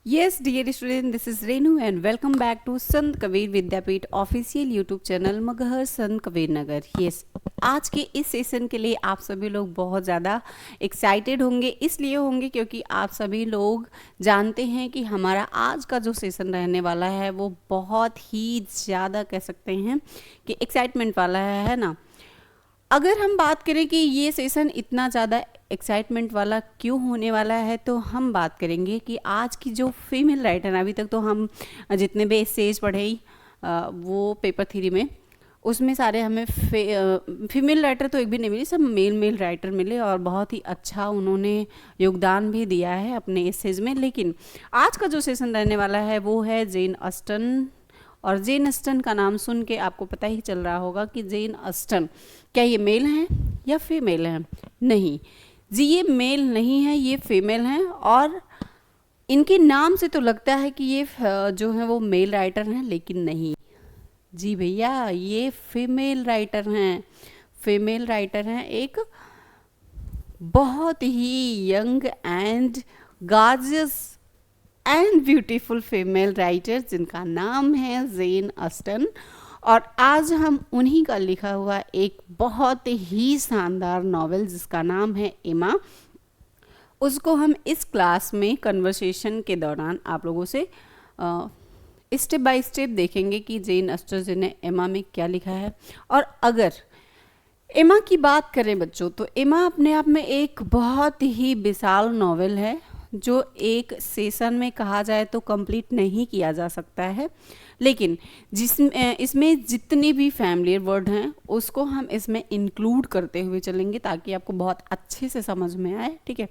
Yes, dear student, this is Renu and welcome back to Sant Kabir Vidyapeeth official YouTube channel Maghar Sant Kabir Nagar. Yes, आज के इस session के लिए आप सभी लोग बहुत ज़्यादा एक्साइटेड होंगे, इसलिए होंगे क्योंकि आप सभी लोग जानते हैं कि हमारा आज का जो सेशन रहने वाला है वो बहुत ही ज़्यादा कह सकते हैं कि एक्साइटमेंट वाला है ना। अगर हम बात करें कि ये सेशन इतना ज़्यादा एक्साइटमेंट वाला क्यों होने वाला है, तो हम बात करेंगे कि आज की जो फीमेल राइटर, अभी तक तो हम जितने भी एसेज पढ़े वो पेपर 3 में, उसमें सारे हमें फीमेल राइटर तो एक भी नहीं मिली, सब मेल राइटर मिले और बहुत ही अच्छा उन्होंने योगदान भी दिया है अपने एसेज में। लेकिन आज का जो सेशन रहने वाला है वो है जेन ऑस्टन। और जेन ऑस्टन का नाम सुन के आपको पता ही चल रहा होगा कि जेन ऑस्टन क्या ये मेल हैं या फीमेल हैं? नहीं जी, ये मेल नहीं है, ये फीमेल हैं। और इनके नाम से तो लगता है कि ये जो है वो मेल राइटर हैं, लेकिन नहीं जी भैया, ये फीमेल राइटर हैं। फीमेल राइटर हैं, एक बहुत ही young and gorgeous and beautiful female writer जिनका नाम है जेन ऑस्टन। और आज हम उन्हीं का लिखा हुआ एक बहुत ही शानदार नॉवेल जिसका नाम है एमा, उसको हम इस क्लास में कन्वर्सेशन के दौरान आप लोगों से स्टेप बाय स्टेप देखेंगे कि जेन ऑस्टन ने एमा में क्या लिखा है। और अगर एमा की बात करें बच्चों, तो एमा अपने आप में एक बहुत ही विशाल नॉवेल है जो एक सेशन में कहा जाए तो कंप्लीट नहीं किया जा सकता है, लेकिन इसमें जितनी भी फैमिलियर वर्ड हैं उसको हम इसमें इंक्लूड करते हुए चलेंगे ताकि आपको बहुत अच्छे से समझ में आए। ठीक है,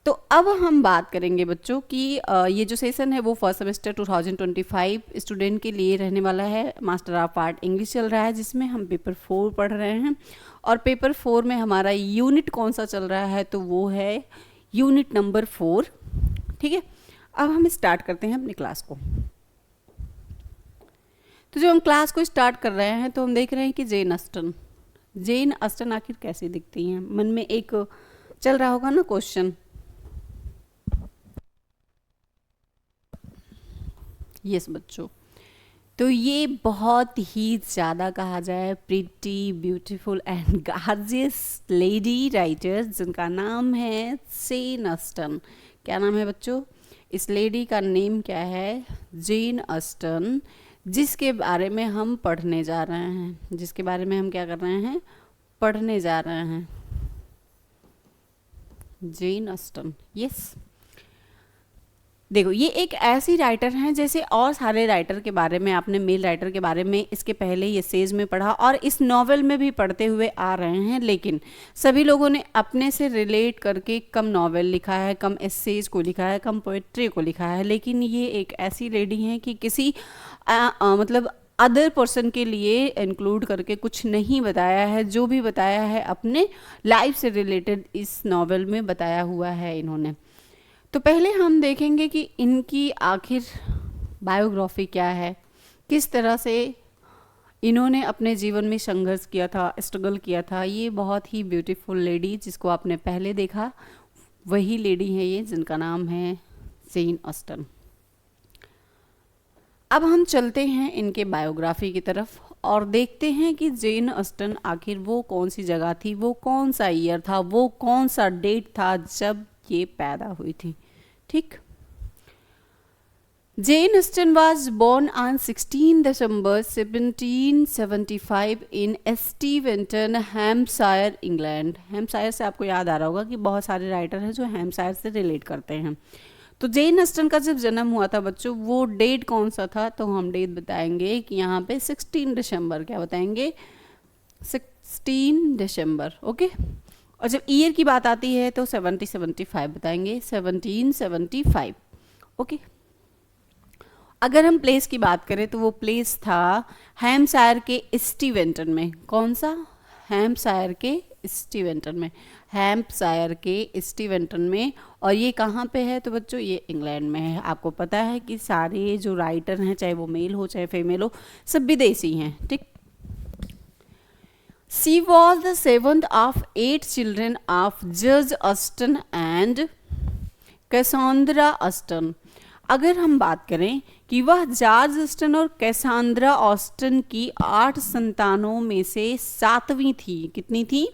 तो अब हम बात करेंगे बच्चों कि ये जो सेशन है वो फर्स्ट सेमेस्टर 2025 स्टूडेंट के लिए रहने वाला है। मास्टर ऑफ आर्ट इंग्लिश चल रहा है जिसमें हम पेपर 4 पढ़ रहे हैं। और पेपर 4 में हमारा यूनिट कौन सा चल रहा है, तो वो है यूनिट नंबर 4। ठीक है, अब हम स्टार्ट करते हैं अपनी क्लास को। तो जब हम क्लास को स्टार्ट कर रहे हैं तो हम देख रहे हैं कि जेन ऑस्टन आखिर कैसी दिखती हैं। मन में एक चल रहा होगा ना क्वेश्चन। यस बच्चों, तो ये बहुत ही ज़्यादा कहा जाए pretty beautiful and gorgeous lady writer जिनका नाम है जेन ऑस्टन। क्या नाम है बच्चों? इस लेडी का नेम क्या है? जेन ऑस्टन, जिसके बारे में हम पढ़ने जा रहे हैं, जिसके बारे में हम क्या कर रहे हैं? पढ़ने जा रहे हैं। Jane Austen, yes. देखो, ये एक ऐसी राइटर हैं जैसे और सारे राइटर के बारे में आपने मेल राइटर के बारे में इसके पहले ये एसेज में पढ़ा और इस नॉवेल में भी पढ़ते हुए आ रहे हैं, लेकिन सभी लोगों ने अपने से रिलेट करके कम नॉवेल लिखा है, कम एसेज को लिखा है, कम पोएट्री को लिखा है। लेकिन ये एक ऐसी लेडी हैं कि किसी मतलब अदर पर्सन के लिए इंक्लूड करके कुछ नहीं बताया है, जो भी बताया है अपने लाइफ से रिलेटेड इस नॉवेल में बताया हुआ है इन्होंने। तो पहले हम देखेंगे कि इनकी आखिर बायोग्राफी क्या है, किस तरह से इन्होंने अपने जीवन में संघर्ष किया था, स्ट्रगल किया था। ये बहुत ही ब्यूटीफुल लेडी जिसको आपने पहले देखा, वही लेडी है ये जिनका नाम है जेन ऑस्टन। अब हम चलते हैं इनके बायोग्राफी की तरफ और देखते हैं कि जेन ऑस्टन आखिर वो कौन सी जगह थी, वो कौन सा ईयर था, वो कौन सा डेट था जब ये पैदा हुई थी। ठीक, Jane Austen was born on 16 December 1775 in Steventon, Hampshire, England. Hampshire से आपको याद आ रहा होगा कि बहुत सारे राइटर हैं जो हैम्पशायर से रिलेट करते हैं। तो जेन ऑस्टन का जब जन्म हुआ था बच्चों, वो डेट कौन सा था, तो हम डेट बताएंगे कि यहाँ पे 16 दिसंबर, क्या बताएंगे? 16 दिसंबर। ओके, और जब ईयर की बात आती है तो 75 बताएंगे, 1775। ओके, अगर हम प्लेस की बात करें तो वो प्लेस था हैम्पशायर के स्टीवेंटन में। कौन सा? हैम्पशायर के स्टीवेंटन में, हैम्पशायर के स्टीवेंटन में। और ये कहाँ पे है? तो बच्चों ये इंग्लैंड में है। आपको पता है कि सारे जो राइटर हैं, चाहे वो मेल हो चाहे फीमेल हो, सब विदेशी हैं। ठीक, She was the seventh of 8 children of Judge Austen and Cassandra Austen. अगर हम बात करें कि वह जॉर्ज ऑस्टन और कैसांड्रा ऑस्टन की 8 संतानों में से 7वीं थी। कितनी थी?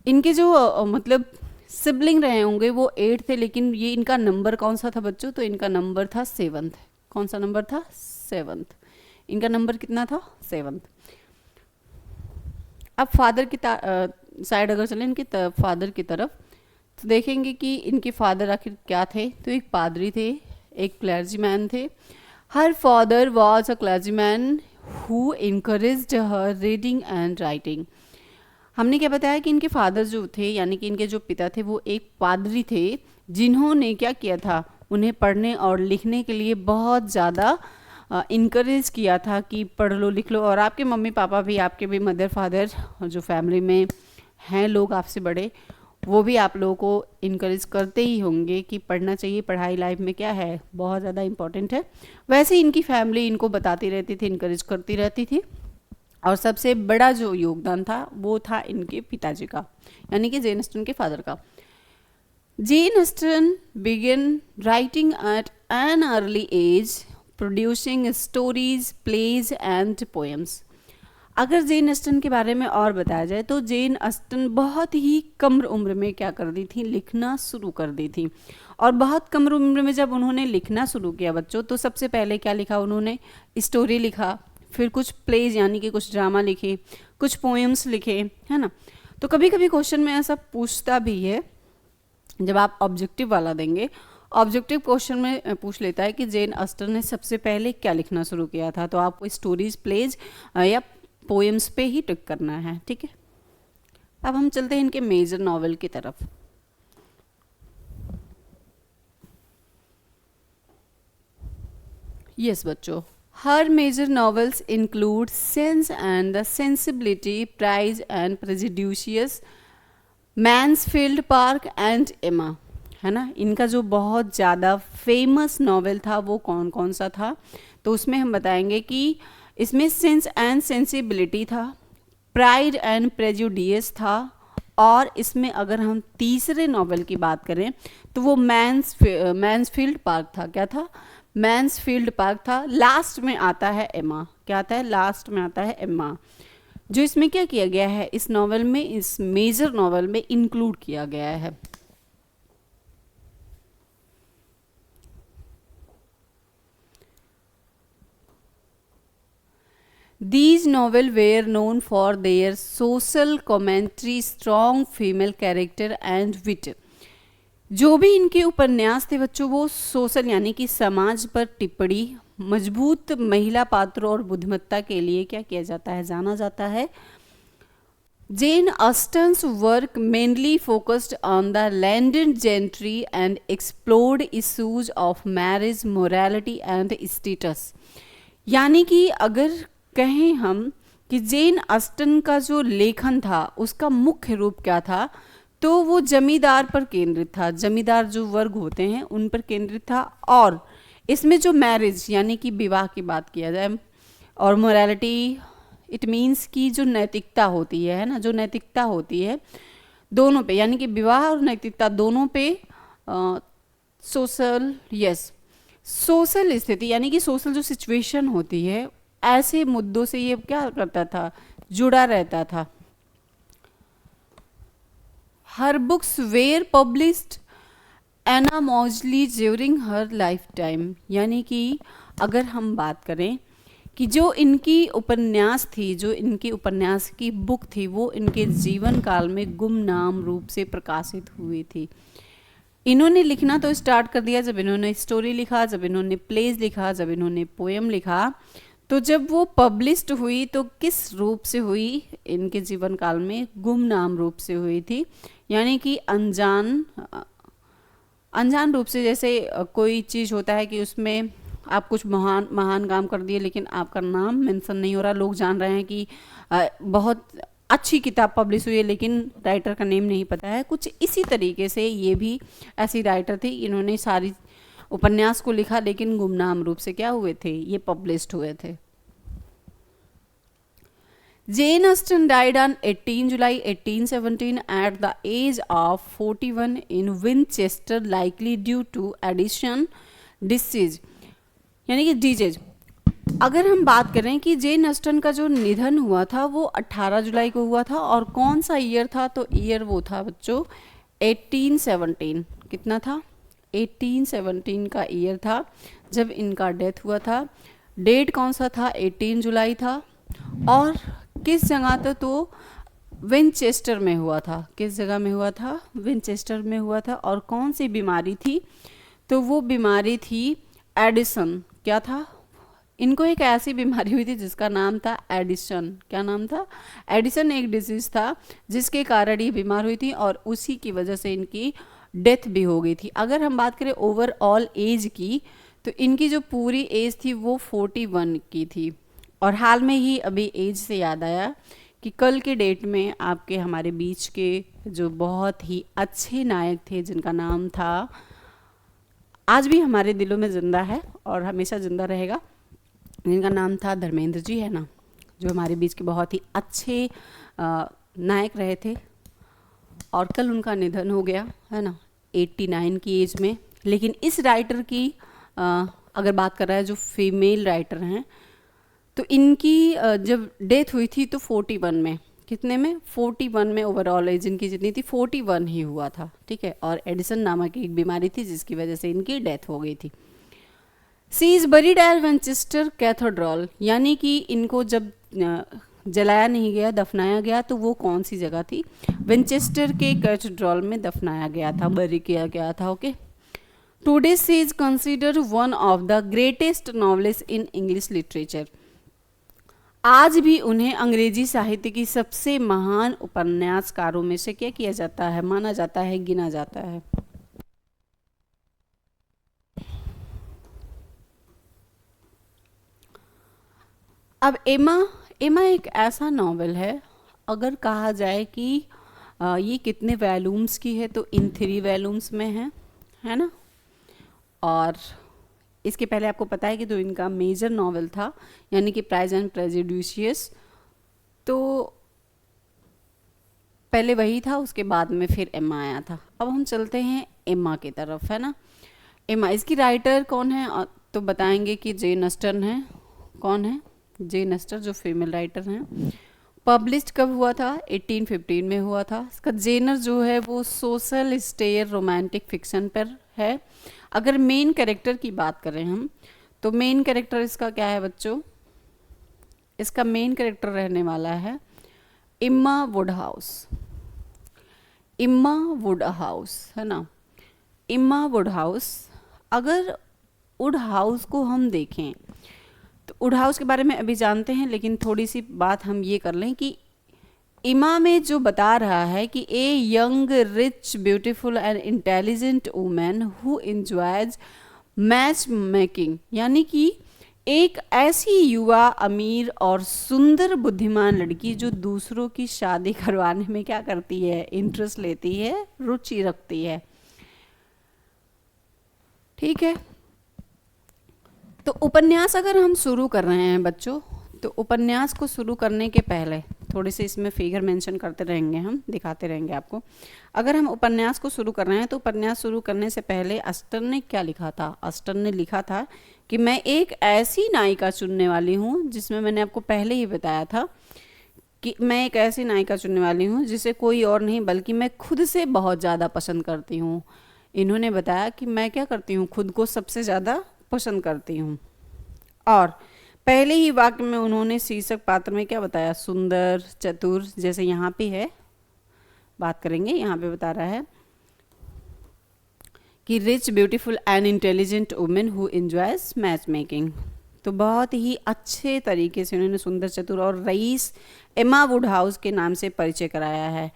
इनके जो मतलब सिबलिंग रहे होंगे वो 8 थे, लेकिन ये इनका नंबर कौन सा था बच्चों? तो इनका नंबर था 7th। कौन सा नंबर था? 7th। इनका नंबर कितना था? 7th। अब फादर की साइड अगर चलें इनके फादर की तरफ, तो देखेंगे कि इनके फादर आखिर क्या थे। तो एक पादरी थे, एक क्लर्जीमैन थे। Her father was a clergyman who encouraged her reading and writing. हमने क्या बताया कि इनके फादर जो थे, यानी कि इनके जो पिता थे, वो एक पादरी थे, जिन्होंने क्या किया था? उन्हें पढ़ने और लिखने के लिए बहुत ज़्यादा इनकरेज किया था कि पढ़ लो लिख लो। और आपके मम्मी पापा भी, आपके भी मदर फादर जो फैमिली में हैं लोग आपसे बड़े, वो भी आप लोगों को इनकरेज करते ही होंगे कि पढ़ना चाहिए, पढ़ाई लाइफ में क्या है, बहुत ज़्यादा इम्पॉर्टेंट है। वैसे इनकी फैमिली इनको बताती रहती थी, इनकरेज करती रहती थी। और सबसे बड़ा जो योगदान था वो था इनके पिताजी का, यानी कि जेन ऑस्टन के फादर का। Jane Austen began writing at an early age, producing stories, plays and poems. अगर जेन ऑस्टन के बारे में और बताया जाए तो जेन ऑस्टन बहुत ही कम उम्र में क्या कर दी थी? लिखना शुरू कर दी थी। और बहुत कम उम्र में जब उन्होंने लिखना शुरू किया बच्चों, तो सबसे पहले क्या लिखा उन्होंने? स्टोरी लिखा, फिर कुछ प्लेज यानी कि कुछ ड्रामा लिखे, कुछ पोएम्स लिखे, है ना। तो कभी कभी क्वेश्चन में ऐसा पूछता भी है, जब आप ऑब्जेक्टिव वाला देंगे, ऑब्जेक्टिव क्वेश्चन में पूछ लेता है कि जेन ऑस्टन ने सबसे पहले क्या लिखना शुरू किया था। तो आपको स्टोरीज, प्लेज या पोएम्स पे ही टिक करना है, ठीक है। अब हम चलते हैं इनके मेजर नॉवेल की तरफ। यस बच्चों, her major novels include sense and the sensibility, pride and prejudicious, Mansfield Park and Emma, है ना। इनका जो बहुत ज़्यादा फेमस नॉवेल था वो कौन कौन सा था? तो उसमें हम बताएंगे कि इसमें सेंस एंड सेंसिबिलिटी था, प्राइड एंड प्रेजुडियस था, और इसमें अगर हम तीसरे नॉवेल की बात करें तो वो मैन्सफील्ड पार्क था। क्या था? मैन्सफील्ड पार्क था। लास्ट में आता है एमा। क्या आता है? लास्ट में आता है एमा, जो इसमें क्या किया गया है? इस नॉवेल में, इस मेजर नॉवेल में इंक्लूड किया गया है। These novels were known for their social commentary, strong female character and wit. जो भी इनके उपन्यास थे बच्चों, वो सोशल यानी कि समाज पर टिप्पणी, मजबूत महिला पात्रों और बुद्धिमत्ता के लिए क्या किया जाता है? जाना जाता है। Jane Austen's work mainly focused on the landed gentry and explored issues of marriage, morality and status. यानी कि अगर कहें हम कि जेन ऑस्टन का जो लेखन था उसका मुख्य रूप क्या था, तो वो जमींदार पर केंद्रित था। जमींदार जो वर्ग होते हैं उन पर केंद्रित था। और इसमें जो मैरिज यानी कि विवाह की बात किया जाए, और मोरालिटी इट मीन्स की जो नैतिकता होती है ना, जो नैतिकता होती है दोनों पे, यानी कि विवाह और नैतिकता दोनों पे सोशल, यस, सोशल स्थिति यानी कि सोशल जो सिचुएशन होती है, ऐसे मुद्दों से ये क्या करता था? जुड़ा रहता था। Her books were published anonymously during her lifetime, यानी कि अगर हम बात करें कि जो इनकी उपन्यास थी, जो इनकी उपन्यास की बुक थी, वो इनके जीवन काल में गुमनाम रूप से प्रकाशित हुई थी। इन्होंने लिखना तो स्टार्ट कर दिया जब इन्होंने स्टोरी लिखा, जब इन्होंने प्लेज लिखा, जब इन्होंने पोएम लिखा। तो जब वो पब्लिश्ड हुई तो किस रूप से हुई? इनके जीवन काल में गुमनाम रूप से हुई थी, यानी कि अनजान रूप से। जैसे कोई चीज़ होता है कि उसमें आप कुछ महान काम कर दिए, लेकिन आपका नाम मेंशन नहीं हो रहा, लोग जान रहे हैं कि बहुत अच्छी किताब पब्लिश हुई है, लेकिन राइटर का नेम नहीं पता है। कुछ इसी तरीके से ये भी ऐसी राइटर थी, इन्होंने सारी उपन्यास को लिखा, लेकिन गुमनाम रूप से क्या हुए थे? ये पब्लिश्ड हुए थे। Jane Austen died on 18 July 1817 at the age of 41 in Winchester, likely due to addiction, disease यानी कि डिजीज। अगर हम बात करें कि जेन ऑस्टन का जो निधन हुआ था वो 18 जुलाई को हुआ था, और कौन सा ईयर था, तो ईयर वो था बच्चों 1817। कितना था? 1817 का ईयर था जब इनका डेथ हुआ था। डेट कौन सा था? 18 जुलाई था। और किस जगह था? तो विनचेस्टर में हुआ था। किस जगह में हुआ था? विनचेस्टर में हुआ था। और कौन सी बीमारी थी? तो वो बीमारी थी एडिसन। क्या था? इनको एक ऐसी बीमारी हुई थी जिसका नाम था एडिसन। क्या नाम था? एडिसन एक डिजीज था जिसके कारण ये बीमार हुई थी, और उसी की वजह से इनकी डेथ भी हो गई थी। अगर हम बात करें ओवरऑल एज की, तो इनकी जो पूरी एज थी वो 41 की थी। और हाल में ही अभी एज से याद आया कि कल के डेट में आपके हमारे बीच के जो बहुत ही अच्छे नायक थे, जिनका नाम था, आज भी हमारे दिलों में जिंदा है और हमेशा जिंदा रहेगा, जिनका नाम था धर्मेंद्र जी, है ना, जो हमारे बीच के बहुत ही अच्छे नायक रहे थे। और कल उनका निधन हो गया, है ना, 89 की एज में। लेकिन इस राइटर की अगर बात कर रहा है, जो फीमेल राइटर हैं, तो इनकी जब डेथ हुई थी तो 41 में, कितने में? 41 में ओवरऑल एज इनकी जितनी थी 41 ही हुआ था, ठीक है। और एडिसन नामक एक बीमारी थी जिसकी वजह से इनकी डेथ हो गई थी। She is buried at Winchester Cathedral, यानी कि इनको जब जलाया नहीं गया, दफनाया गया, तो वो कौन सी जगह थी? विंचेस्टर के कैथेड्रल में दफनाया गया था, बरी किया गया था। Okay. Today she is considered one of the greatest novelist in English literature. आज भी उन्हें अंग्रेजी साहित्य की सबसे महान उपन्यासकारों में से क्या किया जाता है? माना जाता है, गिना जाता है। अब एमा एक ऐसा नॉवेल है, अगर कहा जाए कि ये कितने वॉल्यूम्स की है, तो इन 3 वॉल्यूम्स में है ना। और इसके पहले आपको पता है कि तो इनका मेजर नॉवेल था, यानी कि प्राइज एंड प्रेजुडिशियस, तो पहले वही था, उसके बाद में फिर एम्मा आया था। अब हम चलते हैं एम्मा की तरफ, है ना। एम्मा, इसकी राइटर कौन है? तो बताएंगे कि जेन ऑस्टन है। कौन है? जेन ऑस्टन, जो फीमेल राइटर हैं। पब्लिश्ड कब हुआ था? 1815 में हुआ था। इसका जेनर जो है वो सोशल स्टेयर रोमांटिक फिक्शन पर है। अगर मेन कैरेक्टर की बात करें हम, तो मेन कैरेक्टर इसका क्या है बच्चों? इसका मेन कैरेक्टर रहने वाला है इम्मा वुडहाउस। इम्मा वुडहाउस, है ना, इम्मा वुडहाउस। अगर वुडहाउस को हम देखें, तो वुडहाउस के बारे में अभी जानते हैं, लेकिन थोड़ी सी बात हम ये कर लें कि इमा में जो बता रहा है कि a young rich beautiful and intelligent women who enjoys match making, यानी कि एक ऐसी युवा अमीर और सुंदर बुद्धिमान लड़की जो दूसरों की शादी करवाने में क्या करती है? इंटरेस्ट लेती है, रुचि रखती है, ठीक है। तो उपन्यास अगर हम शुरू कर रहे हैं बच्चों, तो उपन्यास को शुरू करने के पहले थोड़े से इसमें फिगर मेंशन करते रहेंगे, हम दिखाते रहेंगे आपको। अगर हम उपन्यास को शुरू कर रहे हैं, तो उपन्यास शुरू करने से पहले ऑस्टन ने क्या लिखा था? ऑस्टन ने लिखा था कि मैं एक ऐसी नायिका चुनने वाली हूँ, जिसमें मैंने आपको पहले ही बताया था कि मैं एक ऐसी नायिका चुनने वाली हूँ जिसे कोई और नहीं बल्कि मैं खुद से बहुत ज़्यादा पसंद करती हूँ। इन्होंने बताया कि मैं क्या करती हूँ? खुद को सबसे ज़्यादा पसंद करती हूँ। और पहले ही वाक्य में उन्होंने शीर्षक पात्र में क्या बताया? सुंदर, चतुर, जैसे यहाँ पे है, बात करेंगे, यहाँ पे बता रहा है कि rich beautiful and intelligent women who enjoys match making. तो बहुत ही अच्छे तरीके से उन्होंने सुंदर, चतुर और रईस एमा वुडहाउस के नाम से परिचय कराया है।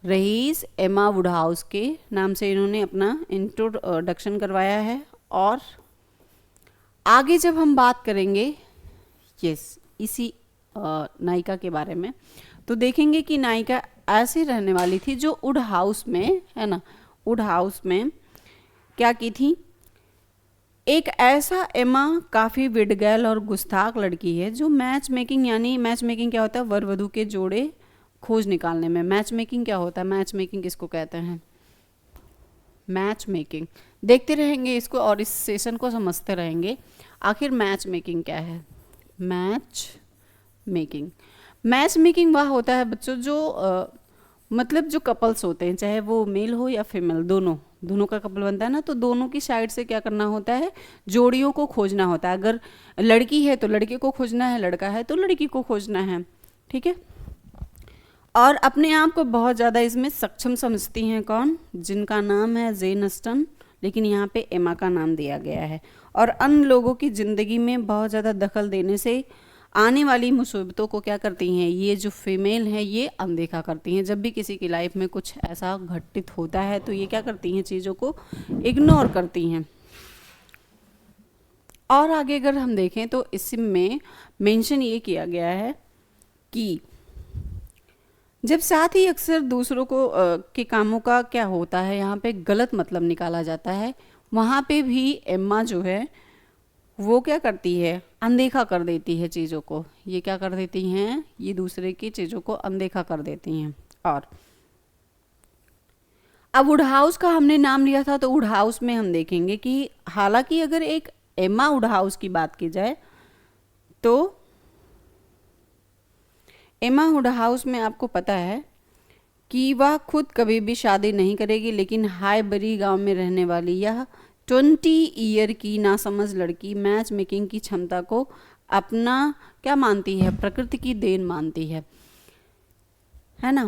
रईस एमा वुडहाउस के नाम से इन्होंने अपना इंट्रोडक्शन करवाया है। और आगे जब हम बात करेंगे इसी नायिका के बारे में, तो देखेंगे कि नायिका ऐसी रहने वाली थी जो वुडहाउस में, है ना, वुडहाउस में क्या की थी? एक ऐसा एमा काफ़ी विडगैल और गुस्ताख लड़की है जो मैच मेकिंग, यानी मैच मेकिंग क्या होता है? वर वधू के जोड़े खोज निकालने में। मैच मेकिंग क्या होता है? मैच मेकिंग किसको कहते हैं? Match making. देखते रहेंगे इसको और इस सेशन को समझते रहेंगे आखिर मैच मेकिंग क्या है। मैच मेकिंग, मैच मेकिंग वह होता है बच्चों जो मतलब जो कपल्स होते हैं, चाहे वो मेल हो या फीमेल, दोनों का कपल बनता है ना, तो दोनों की साइड से क्या करना होता है, जोड़ियों को खोजना होता है। अगर लड़की है तो लड़के को खोजना है, लड़का है तो लड़की को खोजना है, ठीक है। और अपने आप को बहुत ज़्यादा इसमें सक्षम समझती हैं कौन, जिनका नाम है जेन अस्टन, लेकिन यहाँ पे एमा का नाम दिया गया है। और अन्य लोगों की ज़िंदगी में बहुत ज़्यादा दखल देने से आने वाली मुसीबतों को क्या करती हैं, ये जो फीमेल हैं ये अनदेखा करती हैं। जब भी किसी की लाइफ में कुछ ऐसा घटित होता है तो ये क्या करती हैं, चीज़ों को इग्नोर करती हैं। और आगे अगर हम देखें तो इसमें मेंशन ये किया गया है कि जब साथ ही अक्सर दूसरों को के कामों का क्या होता है, यहाँ पे गलत मतलब निकाला जाता है, वहाँ पे भी एम्मा जो है वो क्या करती है, अनदेखा कर देती है चीज़ों को। ये क्या कर देती हैं, ये दूसरे की चीज़ों को अनदेखा कर देती हैं। और अब वुडहाउस का हमने नाम लिया था, तो वुडहाउस में हम देखेंगे कि हालांकि अगर एक एम्मा वुडहाउस की बात की जाए तो एमा वुडहाउस में आपको पता है कि वह खुद कभी भी शादी नहीं करेगी, लेकिन हाईबरी गांव में रहने वाली यह 20 ईयर की नासमझ लड़की मैच मेकिंग की क्षमता को अपना क्या मानती है, प्रकृति की देन मानती है ना।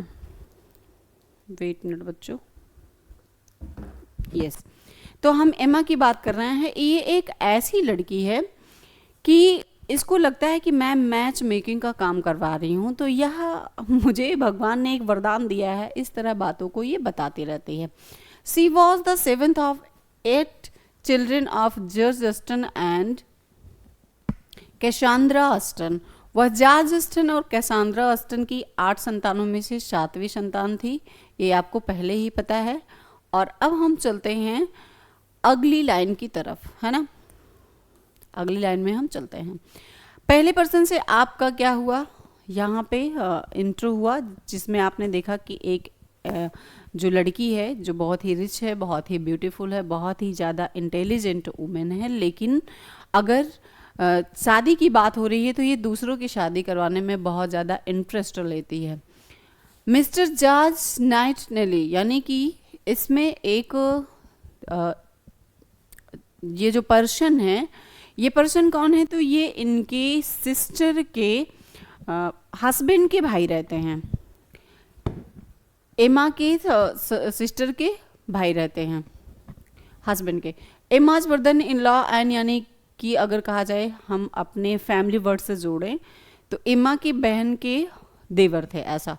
वेट मिनट बच्चों, यस, तो हम एमा की बात कर रहे हैं। ये एक ऐसी लड़की है कि इसको लगता है कि मैं मैच मेकिंग का काम करवा रही हूँ, तो यह मुझे भगवान ने एक वरदान दिया है, इस तरह बातों को ये बताती रहती है। She was the 7th of 8 children of George Austen and Cassandra Austen. वह जॉर्ज अस्टन और कैसांड्रा अस्टन की 8 संतानों में से 7वीं संतान थी, ये आपको पहले ही पता है। और अब हम चलते हैं अगली लाइन की तरफ, है ना, अगली लाइन में हम चलते हैं। पहले पर्सन से आपका क्या हुआ, यहाँ पे इंट्रो हुआ, जिसमें आपने देखा कि एक जो लड़की है जो बहुत ही रिच है, बहुत ही ब्यूटीफुल है, बहुत ही ज़्यादा इंटेलिजेंट वुमेन है, लेकिन अगर शादी की बात हो रही है तो ये दूसरों की शादी करवाने में बहुत ज़्यादा इंटरेस्ट लेती है। मिस्टर जॉर्ज नाइटनेली, यानी कि इसमें एक ये जो पर्सन है, ये पर्सन कौन है, तो ये इनके सिस्टर के हस्बैंड के भाई रहते हैं, एमा के सिस्टर के भाई रहते हैं, हस्बैंड के। Amaz brother in law and, यानी कि अगर कहा जाए हम अपने फैमिली वर्ड से जोड़ें तो एमा की बहन के देवर थे, ऐसा।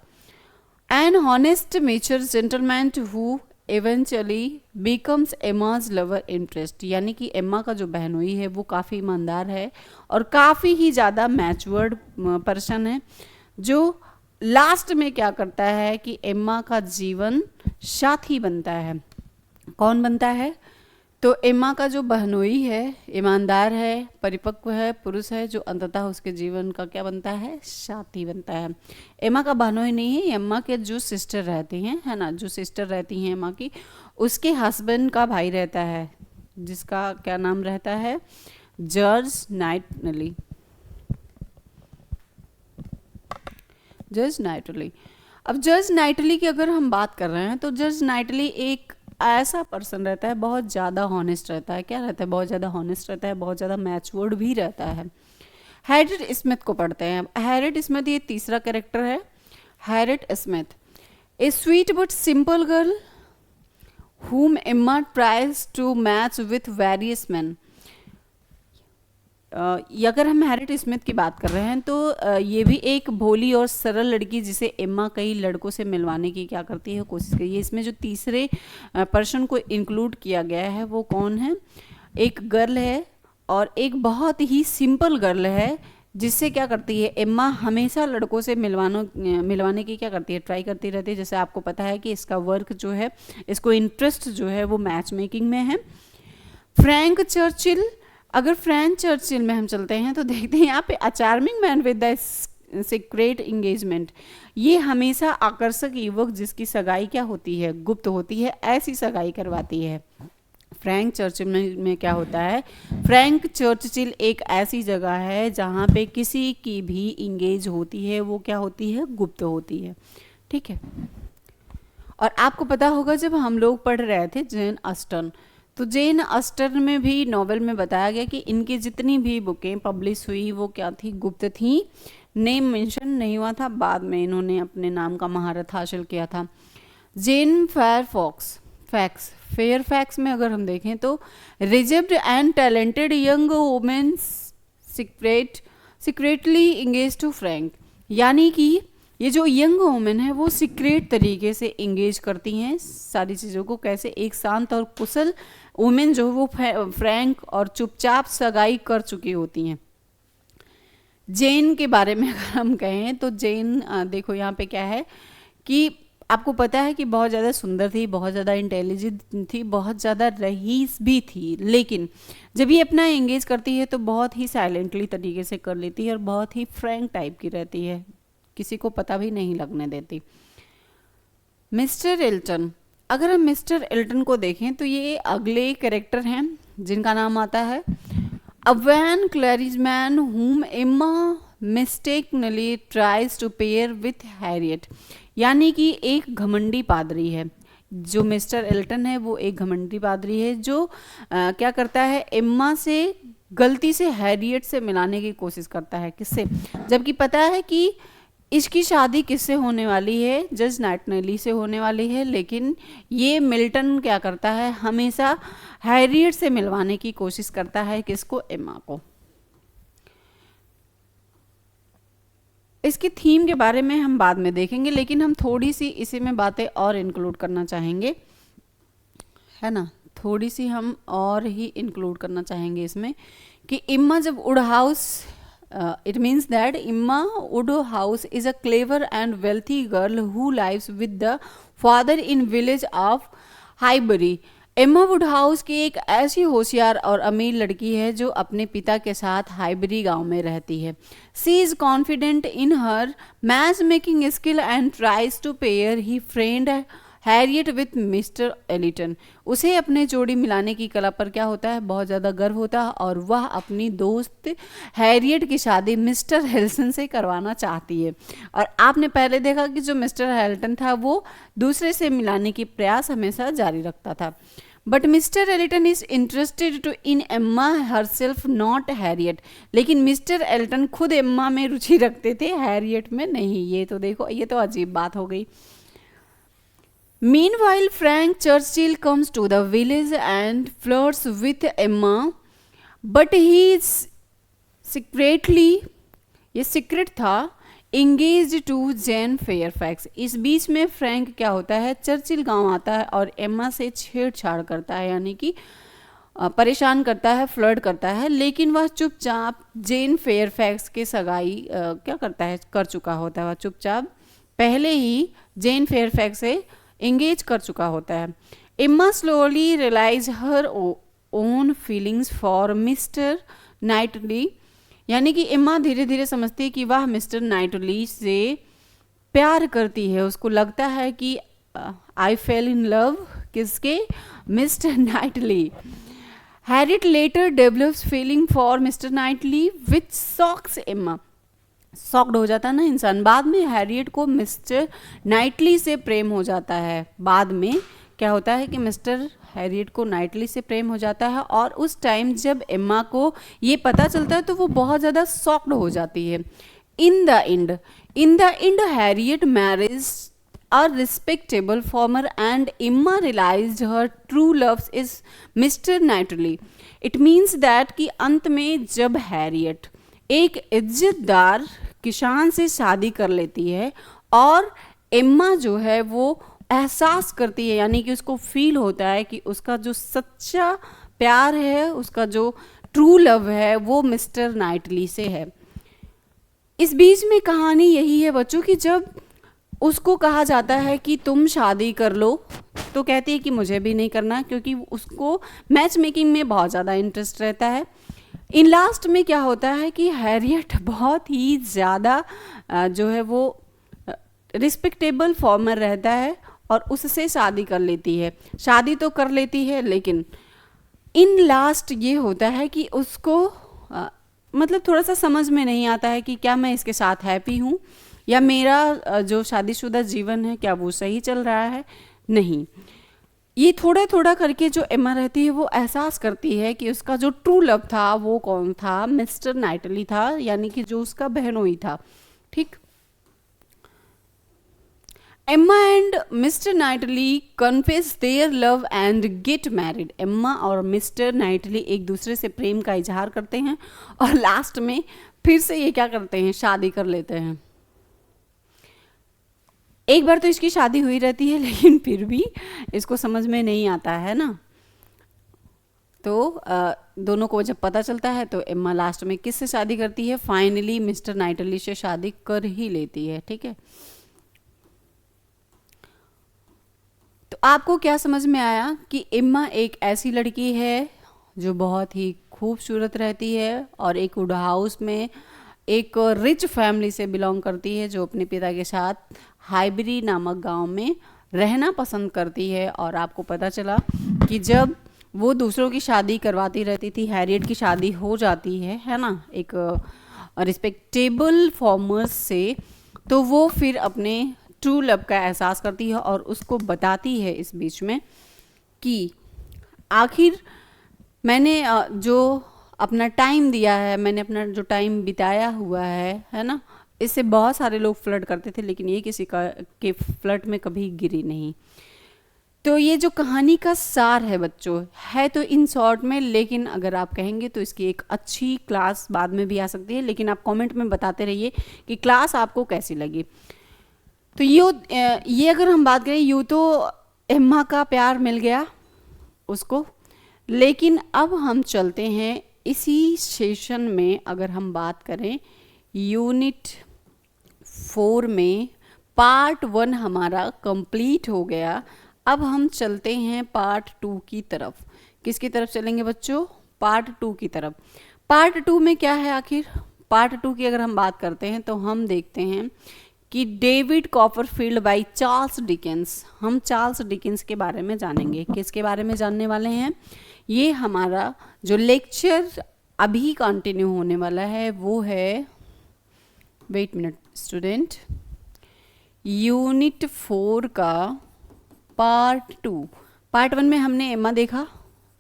An honest mature gentleman who eventually becomes Emma's lover interest, यानी कि एम्मा का जो बहनोई है वो काफ़ी ईमानदार है और काफ़ी ही ज़्यादा मैच्योर्ड पर्सन है, जो लास्ट में क्या करता है कि एम्मा का जीवन साथी बनता है। कौन बनता है, तो एम्मा का जो बहनोई है ईमानदार है, परिपक्व है, पुरुष है, जो अंततः उसके जीवन का क्या बनता है, साथी बनता है। एम्मा का बहनोई नहीं है, एम्मा के जो सिस्टर रहती हैं, है ना, जो सिस्टर रहती हैं एम्मा की, उसके हस्बैंड का भाई रहता है, जिसका क्या नाम रहता है, जॉर्ज नाइटनेली। George Knightley. अब जॉर्ज नाइटली की अगर हम बात कर रहे हैं तो जॉर्ज नाइटली एक ऐसा पर्सन रहता है, बहुत ज़्यादा हॉनेस्ट रहता है। क्या रहता है, बहुत ज़्यादा हॉनेस्ट रहता है, बहुत ज़्यादा मैच्योर्ड भी रहता है। हैरिट स्मिथ को पढ़ते हैं। हैरिट स्मिथ ये तीसरा कैरेक्टर है। Herriot Smith, A sweet but simple girl whom Emma tries to match with various men। अगर हम हैरिट स्मिथ की बात कर रहे हैं तो ये भी एक भोली और सरल लड़की जिसे एम्मा कई लड़कों से मिलवाने की क्या करती है, कोशिश करी है। इसमें जो तीसरे पर्सन को इंक्लूड किया गया है वो कौन है, एक गर्ल है और एक बहुत ही सिंपल गर्ल है, जिससे क्या करती है एम्मा हमेशा लड़कों से मिलवाने की क्या करती है, ट्राई करती रहती है। जैसे आपको पता है कि इसका वर्क जो है, इसको इंटरेस्ट जो है वो मैच मेकिंग में है। फ्रैंक चर्चिल, अगर फ्रैंक चर्चिल में हम चलते हैं तो देखते हैं यहाँ पे a charming man with the secret engagement, ये हमेशा आकर्षक युवक जिसकी सगाई क्या होती है, गुप्त होती है, ऐसी सगाई करवाती है। फ्रैंक चर्चिल में क्या होता है, फ्रैंक चर्चिल एक ऐसी जगह है जहाँ पे किसी की भी इंगेज होती है वो क्या होती है, गुप्त होती है। ठीक है। और आपको पता होगा जब हम लोग पढ़ रहे थे जेन ऑस्टन, तो जेन ऑस्टन में भी नॉवेल में बताया गया कि इनकी जितनी भी बुकें पब्लिश हुई वो क्या थी, गुप्त थी, नेम मेंशन नहीं हुआ था, बाद में इन्होंने अपने नाम का महारत हासिल किया था। जेन फेयरफैक्स में अगर हम देखें तो reserved and talented young women secretly engage to Frank, यानी कि ये जो यंग वुमेन है वो सीक्रेट तरीके से इंगेज करती हैं सारी चीज़ों को। कैसे, एक शांत और कुशल वुमेन जो वो फ्रैंक और चुपचाप सगाई कर चुकी होती हैं। जेन के बारे में अगर हम कहें तो जेन देखो यहाँ पे क्या है कि आपको पता है कि बहुत ज़्यादा सुंदर थी, बहुत ज़्यादा इंटेलिजेंट थी, बहुत ज़्यादा रईस भी थी, लेकिन जब ये अपना एंगेज करती है तो बहुत ही साइलेंटली तरीके से कर लेती है और बहुत ही फ्रैंक टाइप की रहती है, किसी को पता भी नहीं लगने देती। मिस्टर एल्टन, अगर हम मिस्टर एल्टन को देखें तो ये अगले कैरेक्टर हैं जिनका नाम आता है अ vain clergyman whom Emma mistakenly tries to pair with Harriet, यानी कि एक घमंडी पादरी है। जो मिस्टर एल्टन है वो एक घमंडी पादरी है जो क्या करता है, एम्मा से गलती से हैरियट से मिलाने की कोशिश करता है। किससे, जबकि पता है कि इसकी शादी किससे होने वाली है, जज नाइटनेली से होने वाली है, लेकिन ये मिल्टन क्या करता है, हमेशा हैरियट से मिलवाने की कोशिश करता है। किसको, एम्मा को। इसकी थीम के बारे में हम बाद में देखेंगे, लेकिन हम थोड़ी सी इसी में बातें और इंक्लूड करना चाहेंगे, है ना, थोड़ी सी हम और ही इंक्लूड करना चाहेंगे इसमें कि इम्मा जब would house, it means that Emma Woodhouse is a clever and wealthy girl who lives with the father in village of Highbury. Emma Woodhouse की एक ऐसी होशियार और अमीर लड़की है जो अपने पिता के साथ हाइबरी गांव में रहती है। She is confident in her matchmaking skill and tries to pair her friend Harriet with Mr Elton. उसे अपने जोड़ी मिलाने की कला पर क्या होता है, बहुत ज़्यादा गर्व होता है और वह अपनी दोस्त हैरियट की शादी मिस्टर हेल्सन से करवाना चाहती है। और आपने पहले देखा कि जो मिस्टर हेल्टन था वो दूसरे से मिलाने की प्रयास हमेशा जारी रखता था। But Mr Elton is interested to in Emma herself not Harriet, लेकिन मिस्टर एलिटन खुद एम्मा में रुचि रखते थे, हैरियट में नहीं। ये तो देखो, ये तो अजीब बात हो गई। Meanwhile, Frank Churchill comes to the village and flirts with Emma, but he is secretly, ये secret था, engaged to Jane Fairfax। इस बीच में फ्रैंक क्या होता है, चर्चिल गांव आता है और एम्मा से छेड़छाड़ करता है, यानी कि परेशान करता है, फ्लर्ट करता है, लेकिन वह चुपचाप जेन फेयरफैक्स के सगाई क्या करता है, कर चुका होता है। वह चुपचाप पहले ही जेन फेयरफैक्स से एंगेज कर चुका होता है। Emma slowly realize her own feelings for mister Knightley, यानी कि एम्मा धीरे धीरे समझती है कि वह मिस्टर नाइटली से प्यार करती है। उसको लगता है कि आई फेल इन लव, किसके, mister Knightley. Harriet later develops feeling for mister Knightley which shocks Emma, shocked हो जाता है ना इंसान। बाद में हैरियट को मिस्टर नाइटली से प्रेम हो जाता है। बाद में क्या होता है कि मिस्टर हैरियट को नाइटली से प्रेम हो जाता है और उस टाइम जब एम्मा को ये पता चलता है तो वो बहुत ज़्यादा शॉक्ड हो जाती है। In the end Harriet marriage a respectable farmer and Emma realized her true love is Mr. Knightley. It means that कि अंत में जब हैरियट एक इज्जतदार किसान से शादी कर लेती है और एम्मा जो है वो एहसास करती है, यानी कि उसको फील होता है कि उसका जो सच्चा प्यार है, उसका जो ट्रू लव है वो मिस्टर नाइटली से है। इस बीच में कहानी यही है बच्चों कि जब उसको कहा जाता है कि तुम शादी कर लो तो कहती है कि मुझे भी नहीं करना, क्योंकि उसको मैच मेकिंग में बहुत ज़्यादा इंटरेस्ट रहता है। इन लास्ट में क्या होता है कि हैरियट बहुत ही ज़्यादा जो है वो रिस्पेक्टेबल फॉर्मर रहता है और उससे शादी कर लेती है। शादी तो कर लेती है, लेकिन इन लास्ट ये होता है कि उसको मतलब थोड़ा सा समझ में नहीं आता है कि क्या मैं इसके साथ हैप्पी हूँ या मेरा जो शादीशुदा जीवन है क्या वो सही चल रहा है। नहीं, ये थोड़ा थोड़ा करके जो एम्मा रहती है वो एहसास करती है कि उसका जो ट्रू लव था वो कौन था, मिस्टर नाइटली था, यानी कि जो उसका बहनोई था। ठीक, Emma and mister Knightley confess their love and get married. Emma और मिस्टर नाइटली एक दूसरे से प्रेम का इजहार करते हैं और लास्ट में फिर से ये क्या करते हैं, शादी कर लेते हैं। एक बार तो इसकी शादी हुई रहती है, लेकिन फिर भी इसको समझ में नहीं आता है ना। तो दोनों को जब पता चलता है तो एम्मा लास्ट में किससे शादी करती है, फाइनली मिस्टर नाइटली से शादी कर ही लेती है। ठीक है, तो आपको क्या समझ में आया कि एम्मा एक ऐसी लड़की है जो बहुत ही खूबसूरत रहती है और एक वुड हाउस में एक रिच फैमिली से बिलोंग करती है, जो अपने पिता के साथ हाइबरी नामक गांव में रहना पसंद करती है। और आपको पता चला कि जब वो दूसरों की शादी करवाती रहती थी, हैरियट की शादी हो जाती है ना, एक रिस्पेक्टेबल फॉर्मर्स से, तो वो फिर अपने ट्रू लव का एहसास करती है और उसको बताती है इस बीच में कि आखिर मैंने जो अपना टाइम दिया है, मैंने अपना जो टाइम बिताया हुआ है ना, इससे बहुत सारे लोग फ्लर्ट करते थे, लेकिन ये किसी का के फ्लर्ट में कभी गिरी नहीं। तो ये जो कहानी का सार है बच्चों, है तो इन शॉर्ट में, लेकिन अगर आप कहेंगे तो इसकी एक अच्छी क्लास बाद में भी आ सकती है। लेकिन आप कमेंट में बताते रहिए कि क्लास आपको कैसी लगी। तो ये अगर हम बात करें, यूँ तो एम्मा का प्यार मिल गया उसको, लेकिन अब हम चलते हैं इसी सेशन में, अगर हम बात करें यूनिट 4 में, पार्ट 1 हमारा कंप्लीट हो गया। अब हम चलते हैं पार्ट 2 की तरफ। किसकी तरफ चलेंगे बच्चों, पार्ट 2 की तरफ। पार्ट 2 में क्या है आखिर, पार्ट 2 की अगर हम बात करते हैं तो हम देखते हैं कि David Copperfield by Charles Dickens. हम चार्ल्स डिकेंस के बारे में जानेंगे। किसके बारे में जानने वाले हैं, ये हमारा जो लेक्चर अभी कंटिन्यू होने वाला है वो है, वेट मिनट स्टूडेंट, यूनिट 4 का पार्ट 2। पार्ट 1 में हमने एम्मा देखा,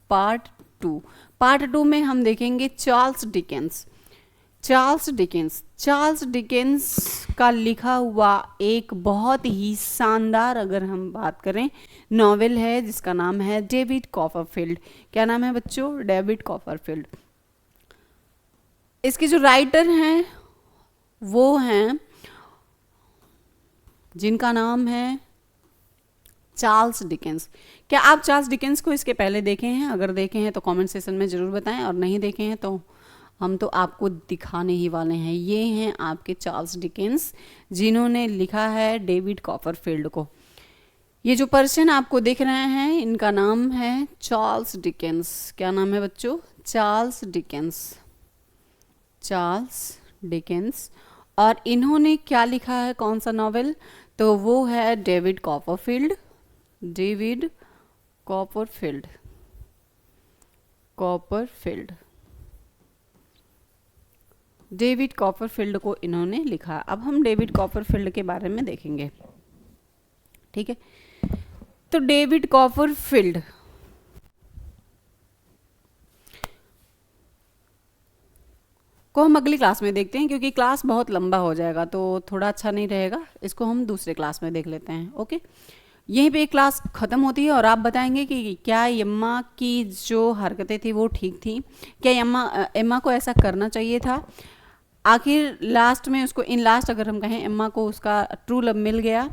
पार्ट 2 में हम देखेंगे चार्ल्स डिकेंस। चार्ल्स डिकेंस का लिखा हुआ एक बहुत ही शानदार, अगर हम बात करें, नॉवेल है जिसका नाम है डेविड कॉपरफील्ड। क्या नाम है बच्चों, डेविड कॉपरफील्ड। इसके जो राइटर हैं वो हैं, जिनका नाम है चार्ल्स डिकेंस। क्या आप चार्ल्स डिकेंस को इसके पहले देखे हैं? अगर देखे हैं तो कमेंट सेक्शन में ज़रूर बताएं, और नहीं देखे हैं तो हम तो आपको दिखाने ही वाले हैं। ये हैं आपके चार्ल्स डिकेंस, जिन्होंने लिखा है डेविड कॉपरफील्ड को। ये जो पर्सन आपको दिख रहे हैं, इनका नाम है चार्ल्स डिकेंस। क्या नाम है बच्चों, चार्ल्स डिकेंस। और इन्होंने क्या लिखा है, कौन सा नॉवेल, तो वो है डेविड कॉपरफील्ड। डेविड कॉपरफील्ड को इन्होंने लिखा। अब हम डेविड कॉपरफील्ड के बारे में देखेंगे, ठीक है। तो डेविड कॉपरफील्ड को हम अगली क्लास में देखते हैं, क्योंकि क्लास बहुत लंबा हो जाएगा तो थोड़ा अच्छा नहीं रहेगा। इसको हम दूसरे क्लास में देख लेते हैं, ओके। यहीं पे क्लास ख़त्म होती है और आप बताएंगे कि क्या एम्मा की जो हरकतें थी वो ठीक थी, क्या एम्मा को ऐसा करना चाहिए था। आखिर लास्ट में उसको, इन लास्ट अगर हम कहें, एम्मा को उसका ट्रू लव मिल गया।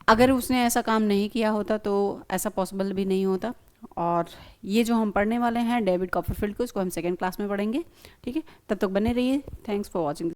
अगर उसने ऐसा काम नहीं किया होता तो ऐसा पॉसिबल भी नहीं होता। और ये जो हम पढ़ने वाले हैं डेविड कॉपरफील्ड को, इसको हम सेकेंड क्लास में पढ़ेंगे, ठीक है। तब तक बने रहिए। Thanks for watching.